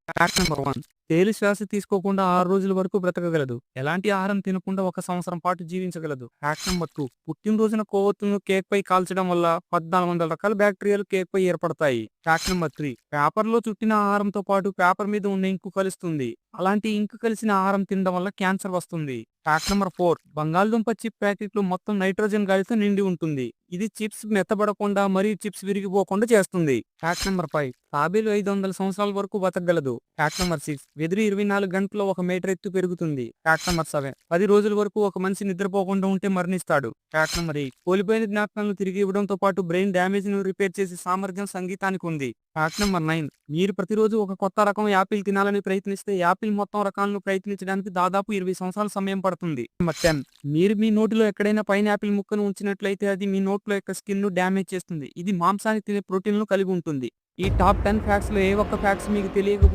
Fact number 1. తేలి శ్వాస తీసుకోకుండా 6 రోజుల వరకు బ్రతకగలదు. ఎలాంటి ఆహారం తినకుండా 1 సంవత్సరం పాటు జీవించగలదు. Fact number 2. పుట్టినరోజున కొవ్వొత్తులను కేక్‌పై కాల్చడం వల్ల 1400 రకాల బ్యాక్టీరియాలు కేక్‌పై ఏర్పడతాయి. Fact number 3. పేపర్‌లో చుట్టిన ఆహారంతో పాటు పేపర్ మీద ఉన్న ఇంకు కలుస్తుంది. అలాంటి ఇంకు కలిసిన ఆహారం తినడం వల్ల క్యాన్సర్ వస్తుంది. Fact number 4. బంగాళదుంప చిప్ ప్యాకెట్లు మొత్తం నైట్రోజన్ గాలితో నిండి ఉంటుంది. ఇది చిప్స్ మెత్తబడకుండా మరియు చిప్స్ విరిగిపోకుండా చేస్తుంది. Fact number 5. తాబేలు 500 సంవత్సరాల వరకు బతకగలదు. Fact number 6. వెదురు 24 గంటల్లో 1 మీటర్ ఎత్తు పెరుగుతుంది. Fact number 7. 10 రోజుల వరకు ఒక మనిషి నిద్రపోకుండా ఉంటే మరణిస్తాడు. Fact number 8. కోల్పోయిన జ్ఞాపకాలను తిరిగి ఇవ్వడంతో పాటు బ్రెయిన్ డ్యామేజ్ ను రిపేర్ చేసే సామర్థ్యం సంగీతానికి ఉంది. Fact number 9. మీరు ప్రతిరోజు ఒక కొత్త రకం యాపిల్ తినాలని ప్రయత్నిస్తే యాపిల్ మొత్తం రకాలను ప్రయత్నించడానికి దాదాపు 20 సంవత్సరాల సమయం పడుతుంది. నెంబర్ 10. మీరు మీ నోటిలో ఎక్కడైనా పైనాపిల్ ముక్కను ఉంచినట్లయితే అది మీ నోట్లో యొక్క స్కిన్ ను డ్యామేజ్ చేస్తుంది. ఇది మాంసాన్ని తినే ప్రోటీన్లను కలిగి ఉంటుంది. ఈ టాప్ 10 ఫ్యాక్ట్స్ లో ఏ ఒక్క ఫ్యాక్ట్స్ మీకు తెలియకపోయినా